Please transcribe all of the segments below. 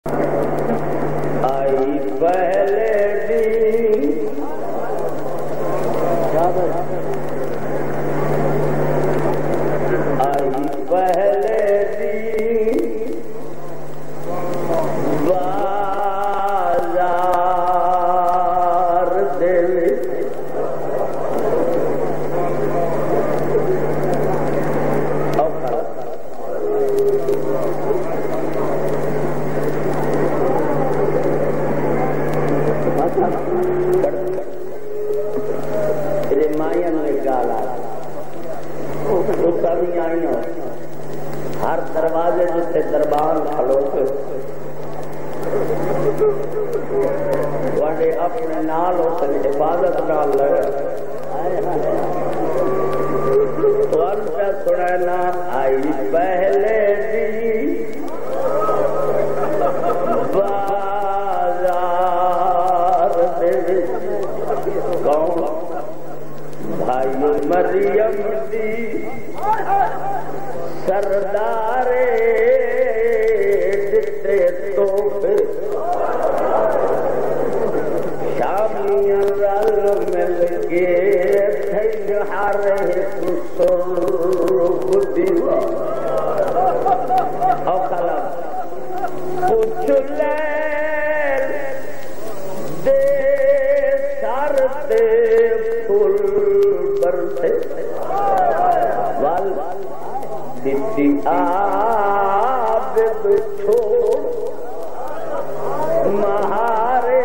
آئی پہلے دن آئی پہلے دن بازار دے ہر دروازے جتنے دربان کھلو کے اپنے نال اس حفاظت نال لگا سننا آئی پہلے دی بازار دے کون بھائی مریم دی سردارے دتے توحفے شامیاں رل مل کے تھئی ہر ایک سرخ دیوا او کلام پوچھ لے دے سر تے پھول برسے وال دیتی آب چھوڑ مہارے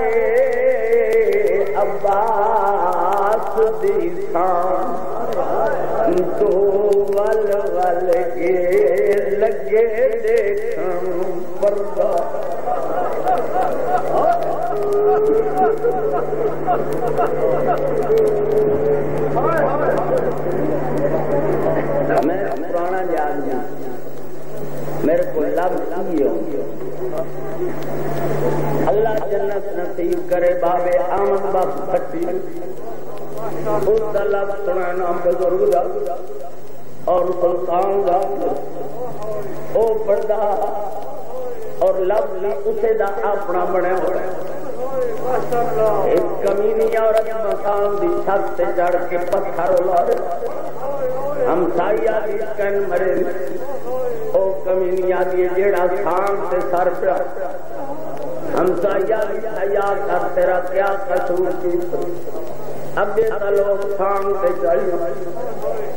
عباس دی خان تو ول ول کے لگے دیکھن پردہ میں پرانا جان میرے کو لفظ اللہ جنت نصیب کرے بابے آمد بخش پٹی اس کا لفظ سنانا بزرگ دا اور سلطان دا او پردہ اور لفظ اسے دا اپنا بنے ہو رہے ایک کمینی عورت مقام دی چھت سے چڑھ کے پتھر اڑا رہے ہم سائیہ دی کن مرے او کمینی آدھی جیڑا سان سے سر پہ ہم سائیہ دی حیاء کر تیرا کیا قصور کی اب دیتا لوگ سان سے چڑھ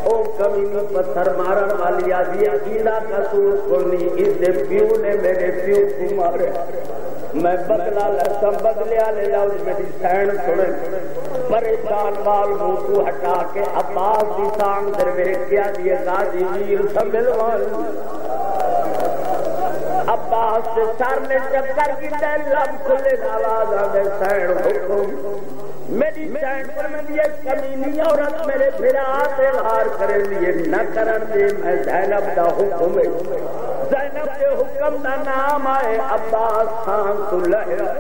او کمینی پتھر مارن والی آدھی ایدہ قصور کرنی اس دے پیو نے میرے پیو کو مارے میں بدلا لسم بدلیا لے جاؤ میری سین سنے پریشان وال منہ کو ہٹا کے عباس دی سانگ درویش کیا دیے غازی ویر سمبل وال عباس سے سر نے چکر کی دل لب کھلے نوازا میں سین حکم میری سین پر میں یہ کمینی عورت میرے بھرات وار کرے لیے نہ کرن دے میں زینب دا حکم زینب کے حکم دا نام آئے عباس خان تو لہرا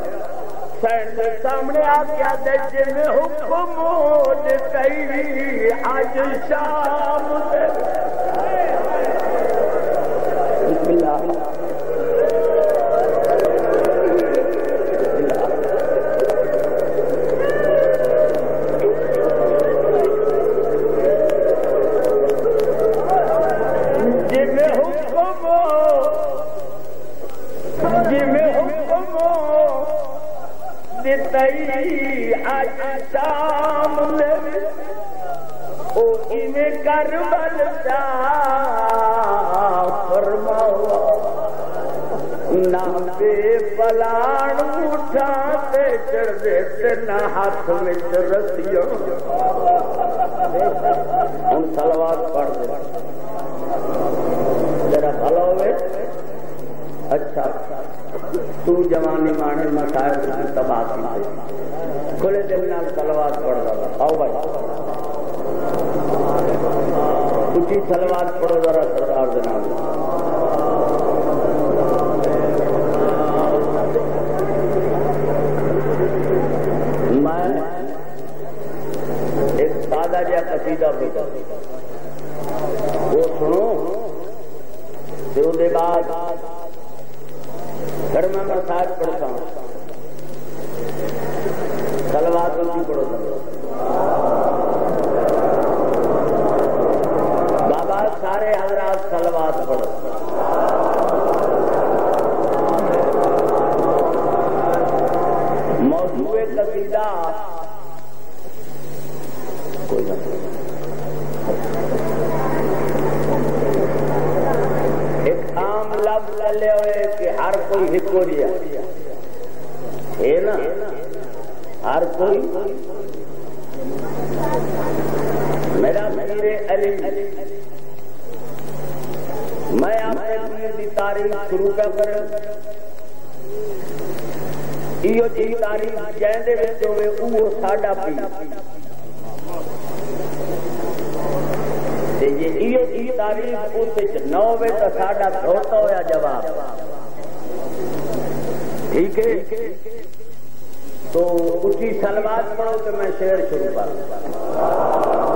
سین دے سامنے آ گیا دے جن حکم موج کئی آج شام دے بسم اللہ آج شام لے او انہیں کربل جا فرماؤ نہ بے پلان اٹھاتے چڑھ دیتے نہ ہاتھ میں رسیوں ہم صلوات پڑھ دے ذرا بھلا ہوئے اچھا تو جوانی مانے مسائل کی تباہ کی کھلے دل نال صلوات پڑھ رہا آؤ بھائی اچھی صلوات پڑھو ذرا سرکار جناب میں ایک سادہ جا قصیدہ بیٹا وہ سنو دے بعد گھر میں مسائل پڑھتا ہوں صلوات نہیں پڑھو بابا سارے حضرات صلوات پڑھو موضوع قصیدہ کوئی نہ ایک عام لفظ چلے ہوئے کہ ہر کوئی ہکو دیا ہے نا ہر کوئی میرا پیر علی میں اپنے پیر کی تاریخ شروع کر یہ جی تاریخ جہاں ہوئے وہ ساڈا پیر یہ تاریخ اس نہ ہوئے تو ساڈا دھوتا ہوا جواب ٹھیک ہے تو اسی صلوات پڑھو کہ میں شعر شروع کروں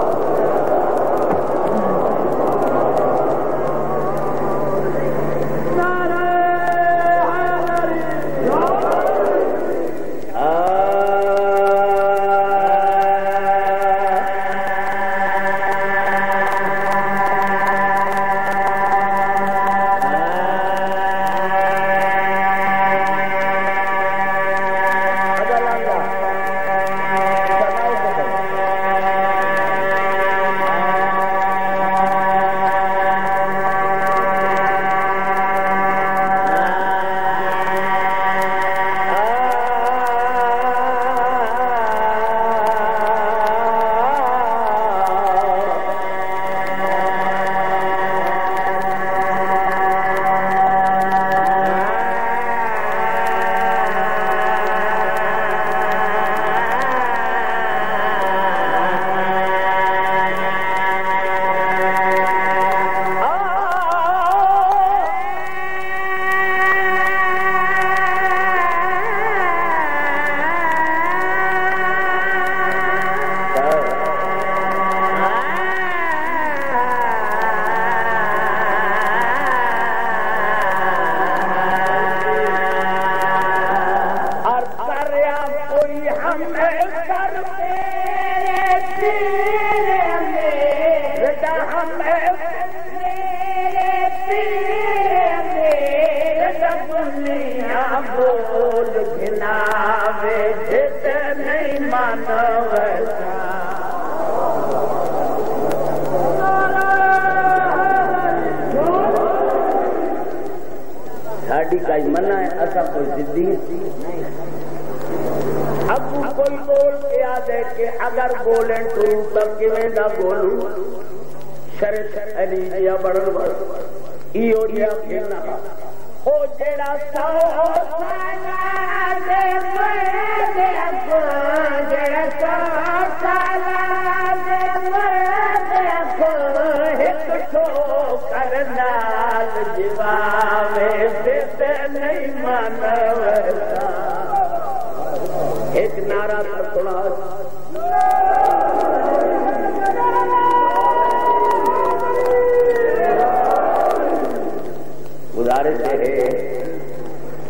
منع ہے ایسا کوئی ضدی اب کوئی بول کے یاد ہے کہ اگر بولیں تو تب کیویں نہ بولوں شرط علی یا بڑن بس ایو دیا پھرنا او جڑا سو سالا دے مرد اکو جڑا سو سالا دے مرد اکو ایک سو کرنال جواوے نہیں مانوتا ایک نعرہ تھا سنا گزارش ہے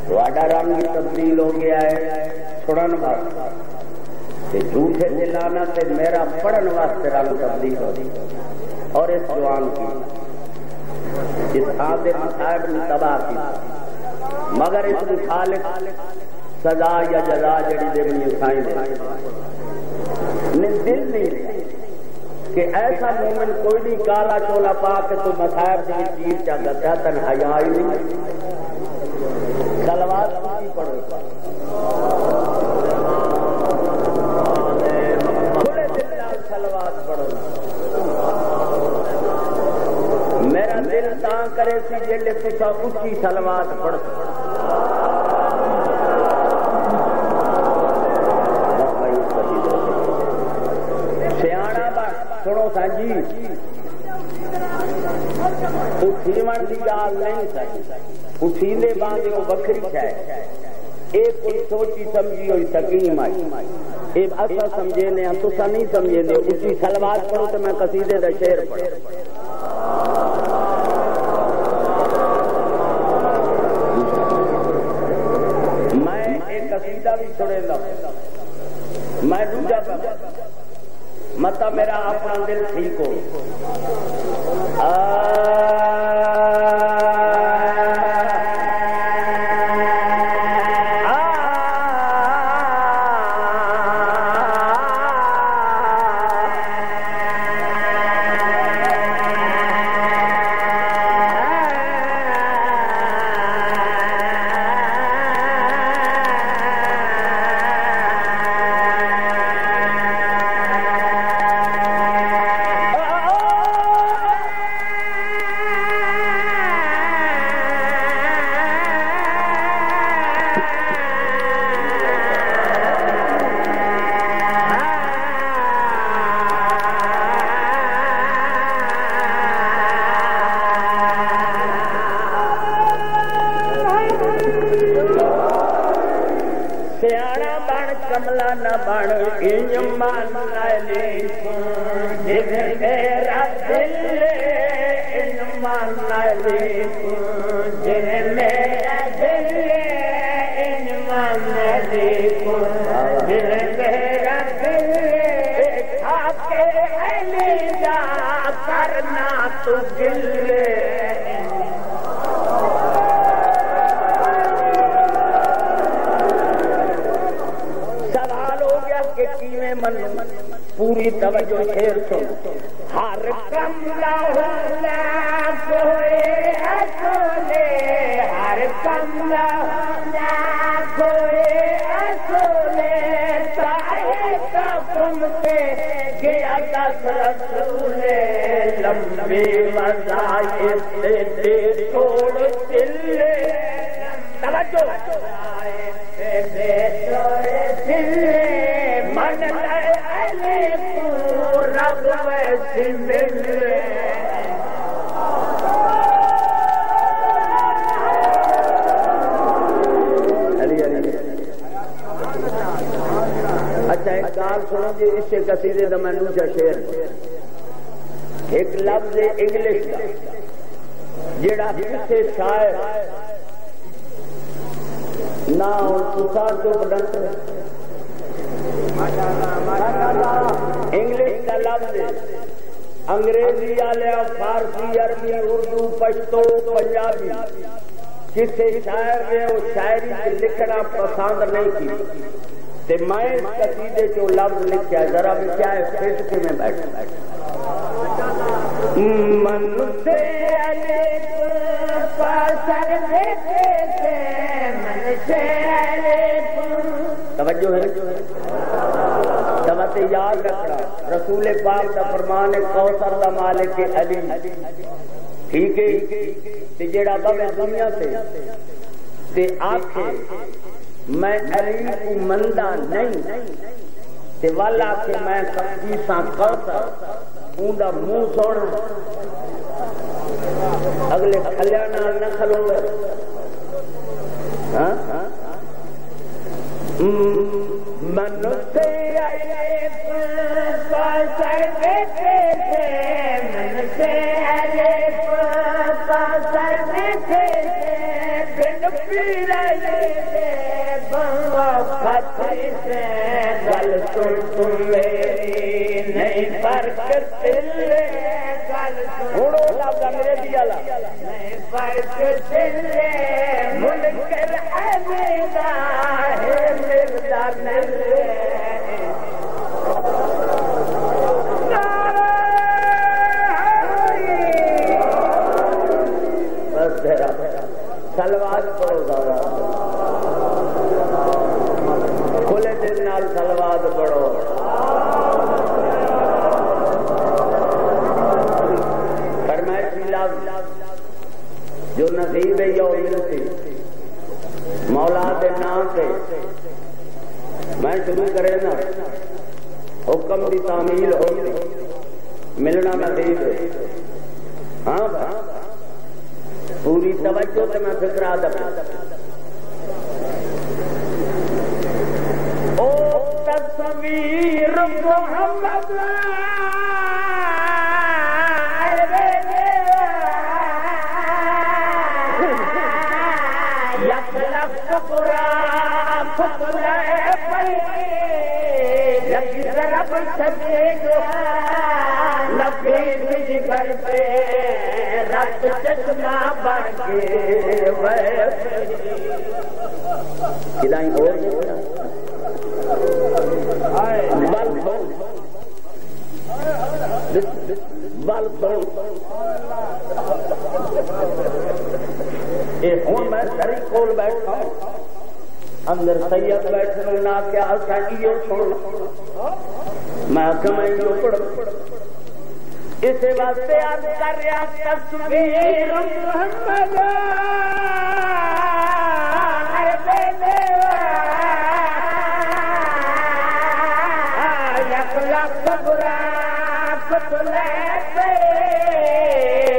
تھوڑا رنگ تبدیل ہو گیا ہے چھڑن واسطے جھوٹے دلانا سے میرا پڑھن واسطے رنگ تبدیل ہو گیا اور اس جوان کی اس آدھے صاحب نے تباہ کی مگر اس نے خالق سزا یا جزا جڑی دے بنی سائیں دے دل نہیں کہ ایسا مومن کوئی نہیں کالا چولا پا کے تو مصائب کی چیز چا گتا تنہائی نہیں صلوات کی پڑھو کھلے دل نال صلوات پڑھو میرا دل تاں کرے سی جیلے تسا اچھی صلوات پڑھ سیاڑا با سنو سانجی اٹھیون دی گال نہیں سکی اٹھیندے باندے وہ بکری ہے ایک کوئی سوچی سمجھی ہوئی سکیم آئی ایک اصلا سمجھے نے تسا نہیں سمجھے نے اسی صلوات پڑھو تو میں قصیدے دا شعر پڑھ سنے دا میں دوجا متا میرا اپنا دل ٹھیک ہو کملا نہ بن ایمان علی جن میرا دل ایمان علی جن میرا دل ایمان علی جن میرا دل کھا کے علی دا کرنا تو دل پوری توجہ شیر سن ہر کملا ہونا کوئی اصولے ہر کملا ہونا کوئی اصولے سائے کا کم سے گیا دس رسولے لمبی وظائف دے چھوڑ دلے توجہ دے چھوڑ دلے من رب ویسی ملے اچھا ایک گال سنو جی اس سے قصیدے دا میں نوچا شعر ایک لفظ انگلش دا جڑا کسے شاعر نہ سسار تو بدنت انگلش کا لفظ انگریزی والے فارسی عربی اردو پشتو پنجابی کسی شاعر نے وہ شاعری سے لکھنا پسند نہیں کی تے میں اس قصیدے جو لفظ لکھا ہے ذرا بھی کیا ہے فٹ کے میں بیٹھا من سے علیک پاسر دیتے تھے من سے علیک توجہ ہے سمت یاد رکھنا رسول پاک کا فرمان ہے کوثر دا مالک علی ٹھیک ہے تے جیڑا بابے دنیا تے آکھے میں علی کو مندہ نہیں تے والا آکھے میں کسیساں کوثر اوندا منہ سوڑا اگلے کھلیانا نہ کھلوں گے من سے علیک پاسر دیتے تھے من سے علیک پاسر دیتے تھے بن پیرے بنگا خطری سے گل سن میری نہیں فرق دل گل سنو لفظ انگریزی والا نہیں فرق دل منکر حمیدہ ہے مرزا نلے بس تیرا سلوات پڑھو دارا کھلے دل نال سلوات پڑھو فرمائش لفظ جو نصیب ہے یا ملتی مولا دے نام سے میں شروع کرے نا حکم کی تعمیل ہوئی ملنا نصیب ہے ہاں پوری توجہ سے میں فکر ادب او تصویر محمد پہ رات چشمہ بن کے کدائیں اور ہوں میں سری کول بیٹھا اندر سید بیٹھے نہ کیا سائیو سن میں کمائیو پڑھ اسے واسطے عرض کر رہا تصویر محمد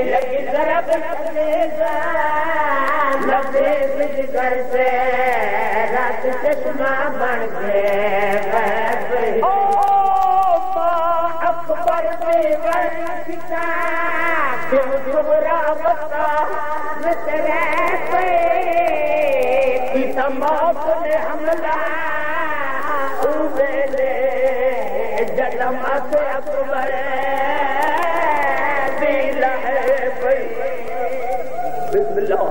لگی ضرب گھر سے رات چشمہ بن گئے اکبر موت نے حملہ جنم سے اکبر دل ہے بسم اللہ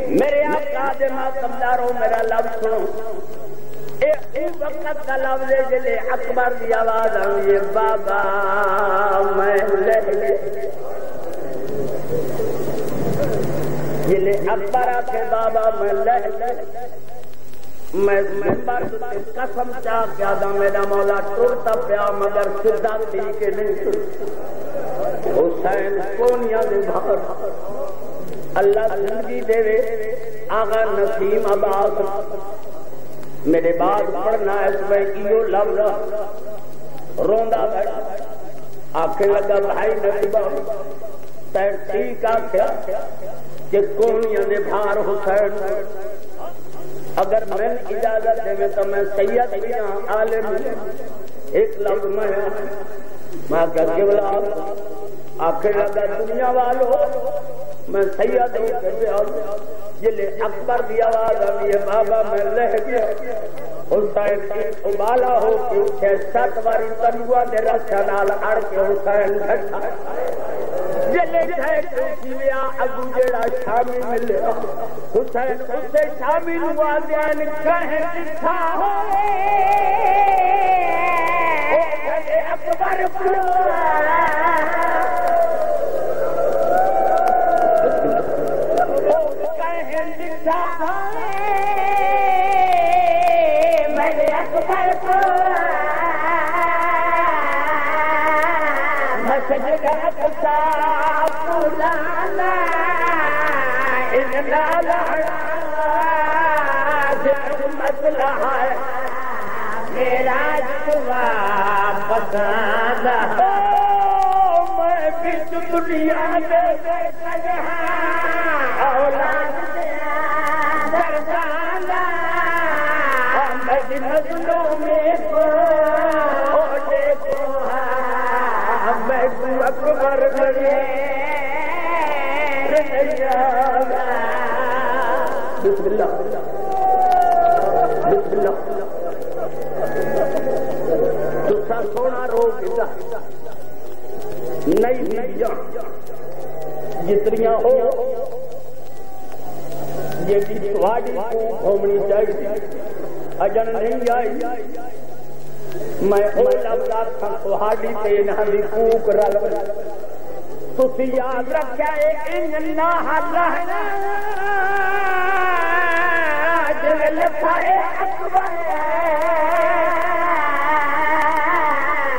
میرے آقا دے ماتمدارو میرا لفظ سنو اس وقت کا لفظ ہے جلے اکبر دی آواز آئی بابا میں لے جلے اکبر آکے بابا میں لے میں ممبر سے قسم چاہ کیا دا میرا مولا ٹوٹا پیا مگر سدھا تھی کہ نہیں حسین کونیاں دے بھار اللہ زندگی دے آغا نسیم عباس میرے بعد پڑھنا اس میں کیوں لفظ روندا بیٹھا آکھے لگا بھائی نسیبہ تیر ٹھیک آکھیا کہ کونیاں دے بھار حسین اگر میں اجازت دے تو میں سید بھی ہاں عالم ایک لفظ میں کیا قبلہ آخر لگا دنیا والو میں سید ہوں جلے اکبر دی آواز آئی ہے بابا میں لہ گیا حسین کی ابالا ہو کہ اسے 60 واری تنگوا دے رسا نال اڑ کے حسین گھٹا جلے جائے کسی لیا ابو جیڑا شامی ملے حسین اسے شامی نوا دین کہیں دکھا ہوئے اکبر کہیں دکھا میں نے اکبر کو مسجد اقصا پرانا مسئلہ ہے میرا پسند میں بچ دنیا میں اولاد درسانا مجنوں میں دیکھو میں اکبر بڑے بسم اللہ بسم اللہ تسا سونا روگ نئی چیزاں جتنیاں ہو یہ بھی تھوڑی ہومنی چاہیے اجن نہیں آئی میں لفظ آخا تھوڑی تے نہ دی کوک رل تسی یاد رکھیا ان نہ رہنا جل لکھائے اکبر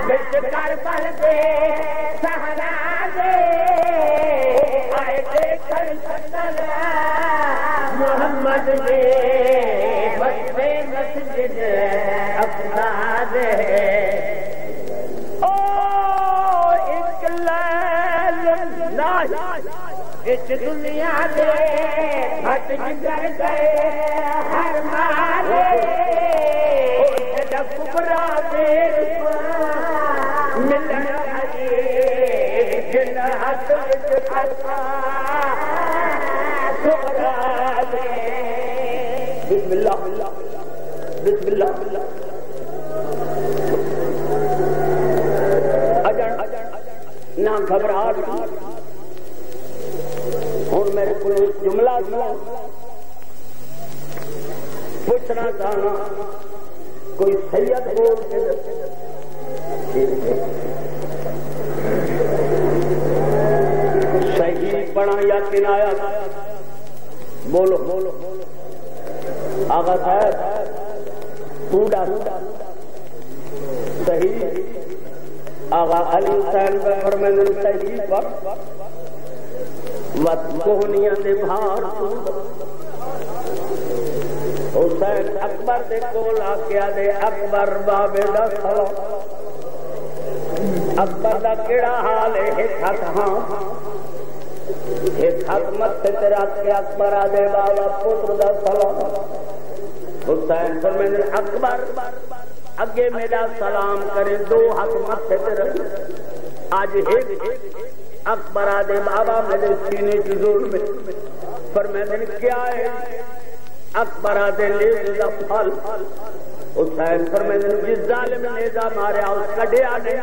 بچ کر پل دے سہرا دے آئے دیکھر سندر محمد دے بچے مسجد اپنا دے اس دنیا دے ہٹ جگر گئے ہر مالے کبرا دیر ملن جن ہاتھ بسم اللہ بسم اللہ نہ گھبراہٹ ہوں میرے کو جملہ پوچھنا چاہنا کوئی سید بول کے صحیح پڑھا یا کنایا بولو بولو آغا صاحب ٹوڈا صحیح آغا علی حسین کا فرمائے صحیح پر وقت کوہنیاں دے بھار حسین اکبر دے کول آکیا دے اکبر بابے دا سلام اکبر دا کیڑا حال ہے ایک ہاتھ ہاں ایک ہاتھ مت سے تیرا کے اکبر آدے بابا پتر دا سلام حسین فرمائے اکبر اگے میرا سلام کرے دو ہاتھ مت سے تیرا آج ایک اکبر آدے بابا میرے سینے کی زور میں فرمائے کیا ہے اکبر آدے لے دا پھل حسین فرمائے جس ظالم نے دا ماریا اس کا ڈیا نہیں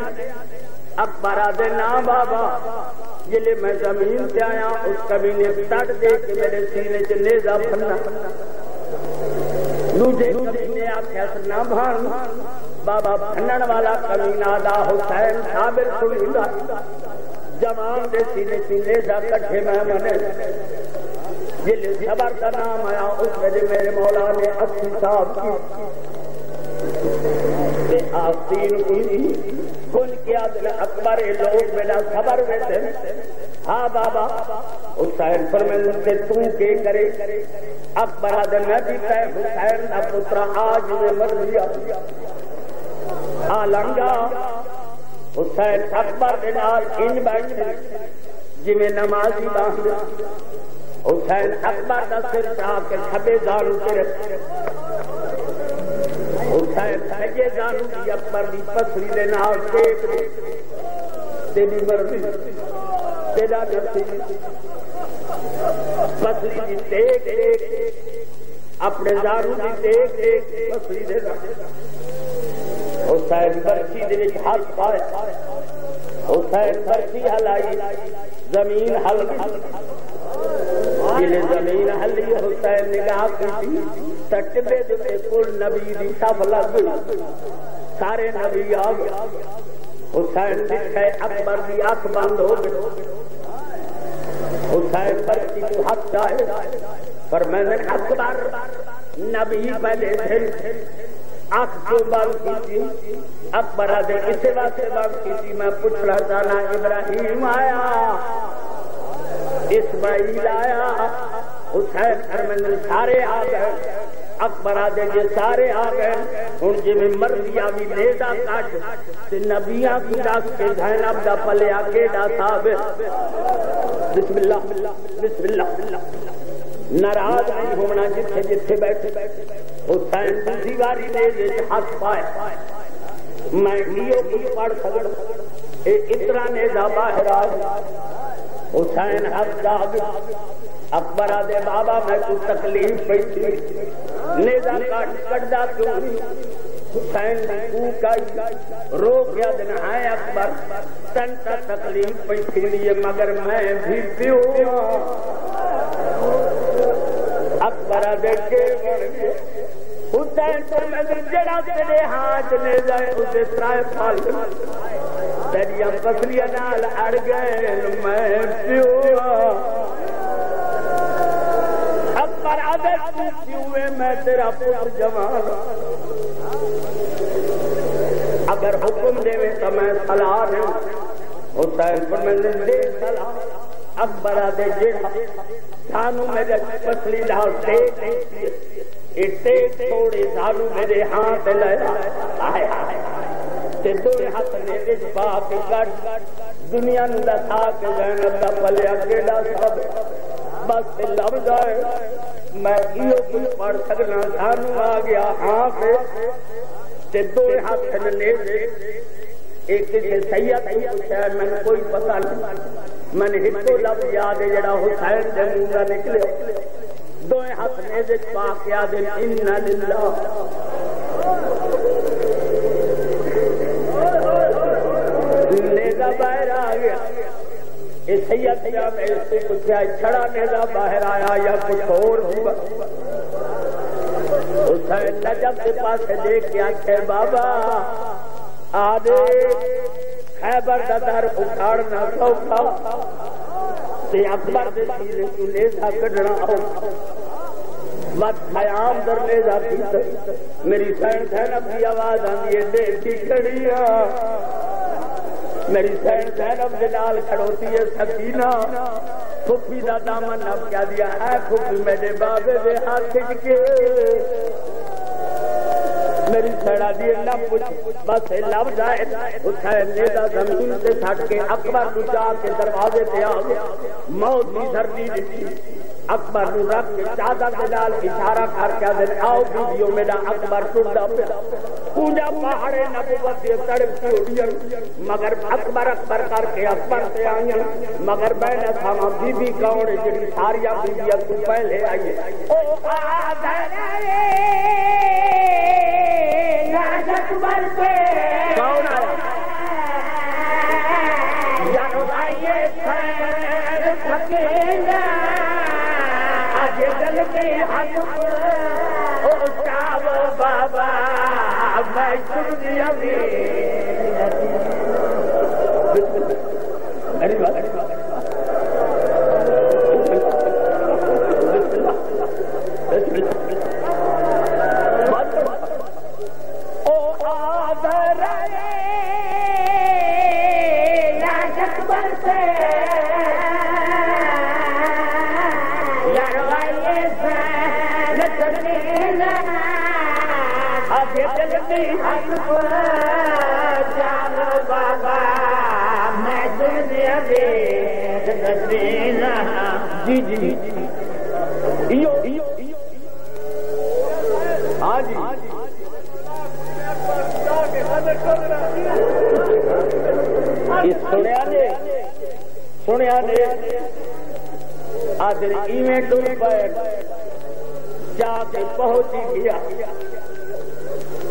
اکبر آدے نا بابا جلے میں زمین سے آیا اس کبھی نے تڑ دے کہ میرے سینے سے نیزہ پھلنا دوجے نے آکھیا نہ بھان بابا پھنن والا کمینہ دا حسین صابر سنیدہ جوان دے سینے سے نیزہ کٹھے میں منے جلے صبر کا نام آیا اس وجہ میرے مولا نے اچھی صاحب کی آستین کی کن کیا دل اکبر لوگ میرا صبر ویسے ہاں بابا حسین فرمائے سے تم کے کرے اکبر آدھے میں دیتا ہے حسین نہ پترا آج میں مر لیا آلنگا حسین اکبر دنال انج بیٹھے جی میں نمازی باندھ حسین اکبر دا سر چاہ کے کھبے دارو تیرے حسین سجے دارو دی اکبر دی پسری دے نال ٹیک دے تیری مرضی تیرا نرسی پسری دی ٹیک ٹیک اپنے دارو دی ٹیک ٹیک پسری دے نال حسین برچی دے وچ ہاتھ پائے حسین برچی ہلائی زمین ہل جلے زمین ہلی حسین نگاہ کی تٹبے دے کل نبی دی صف لگ گئی سارے نبی آ گئے حسین دکھے اکبر دی آنکھ بند ہو گئی حسین برچی کو حق چاہے پر میں نے اکبر نبی پہلے تھے آنکھ کو بند کی تھی اکبر آدھے اسے واسطے بند کی تھی میں پوچھنا چاہنا ابراہیم آیا اسماعیل آیا حسین ارمن سارے آ گئے اکبر آدھے جی سارے آ گئے ہوں جی میں مرضیا بھی لیدا کٹ نبیاں کو دس کے زینب دا پلیا کیڑا ثابت بسم اللہ بسم اللہ ناراض نہیں ہونا جتھے جتھے بیٹھے حسین دوسری باری نے ہاتھ پائے میں یہ کچھ پڑھ سکتا اتنا نے باہر آ حسین حق جاگ اکبر آدھے بابا میں کو تکلیف پئی تھی نیزہ کٹدا کیوں حسین کو کائی رو گیا دن ہے اکبر تن تا تکلیف پئی تھی لیے مگر میں بھی پیو اکبر آدھے کے حسین تو میں جڑا تیرے ہاتھ نیزہ اسے سرائے پھال تیریاں پسلیاں نال اڑ گئے میں پیو اکبر آدھے تو پیوے میں تیرا پتر جوان اگر حکم دے تو میں صلاح دوں حسین پر میں دے صلاح اکبر آدھے جیڑا سانو میرے پسلی نال ٹیک تھوڑے سانو میرے ہاتھ لے آئے آئے تے دو ہاتھ نے وچ پا کے کٹ دنیا نوں دسا کے زینب دا پلیا کیڑا سب بس لب جائے میں یہ کچھ پڑھ سکنا سانو آ گیا ہاں سے دو ہاتھ نے ایک کسی سید کو پوچھا میں نے کوئی پتہ نہیں میں نے ایک لفظ یاد ہے جڑا حسین دے منہ دا نکلے دو ہاتھ نے پا کے آدھے انا للہ نیزہ باہر آ گیا سید یا میں اس سے پوچھا چھڑا نیزہ باہر آیا یا کچھ اور ہوا حسین نجف کے پاس دیکھ کے آکھے بابا آدھے خیبر دا در اکھاڑنا سوکھا تے اکبر دے سینے تو نیزہ کڈنا وقت خیام در نیزہ پیتا میری سین اپنی آواز آندی ہے دیکھی کھڑیا میری زینب جلال کھڑوتی ہے سکینہ پھپھی دا دامن اب کیا دیا ہے پھپھی میرے بابے دے ہاتھ کے میری سیڑا دیے نہ پوچھ بس لفظ آئے حسین نیزہ زمین سے چھٹ کے اکبر کو جا کے دروازے پہ آ گیا موت کی سردی دیتی اکبر نو رکھ کے چادر جلال اشارہ کر کے دن آؤ بیویوں میرا اکبر ٹردا پیا پونجا پہاڑے نبوت دے تڑپ کی اڑیاں مگر اکبر اکبر کر کے اکبر سے آئیاں مگر میں نہ تھاما بی بی کون جڑی ساریاں بیویاں کو پہلے آئی او آدھر اکبر سے کون آیا یارو آئیے خیر سکینہ دل کے حق او شاو بابا میں سنیا بھی او آدھر اکبر سے جی جی ہاں جی سنیا نے آج ایونٹ پر جا کے پہنچی گیا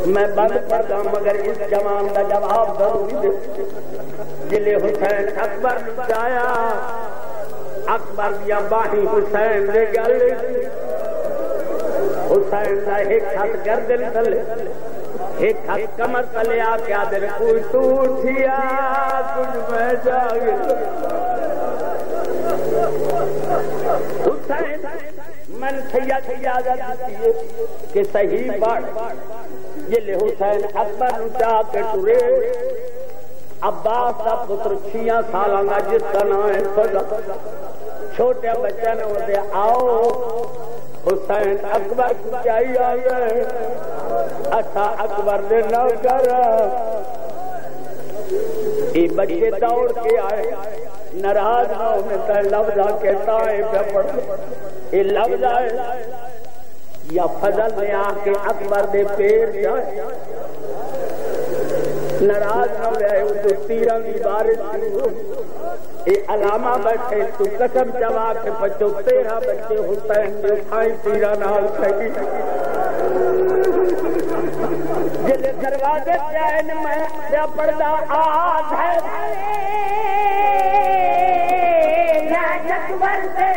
میں بند کرتا مگر اس جوان کا جواب ضروری دے جلے حسین اکبر جایا اکبر دیا باہی حسین دے گل حسین کا ایک ہاتھ گردن تلے ایک ہاتھ کمر تلے آ کے آدھے کوئی تو اٹھیا کچھ میں جاگے حسین من سیاد دیتی ہے کہ صحیح بات یہ لے حسین اکبر نچا کے ٹرے عباس کا پتر 6 سالوں کا جس کا نام ہے فضل چھوٹے بچے نے ہوتے آؤ حسین اکبر کو چاہیے آ گئے اچھا اکبر نے نہ کر یہ بچے دوڑ کے آئے ناراض نہ ہونے کا لفظ کہتا ہے یہ لفظ آئے یا فضل نے آ کے اکبر دے پیر جائے ناراض نہ ہوئے تو تیرہ کی بارش شروع یہ علامہ بیٹھے تو قسم چوا کے بچوں 13 بچے حسین دے کھائی تیرہ نال کھائی جلے دروازے پہ آئے میں یا پردہ آج ہے اکبر سے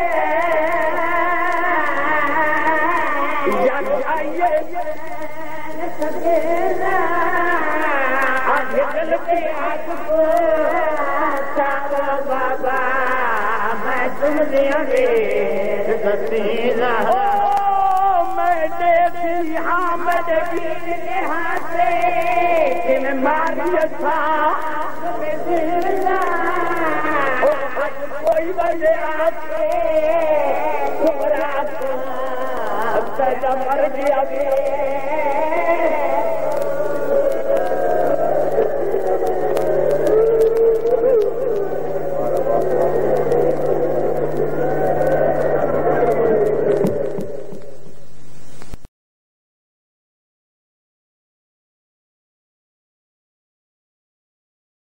دل کے ہاتھ کو بابا میں تم دیا گے میں دیکھی حامد کی ہاتھ سے ماری تھا کوئی بجے آتے مر گیا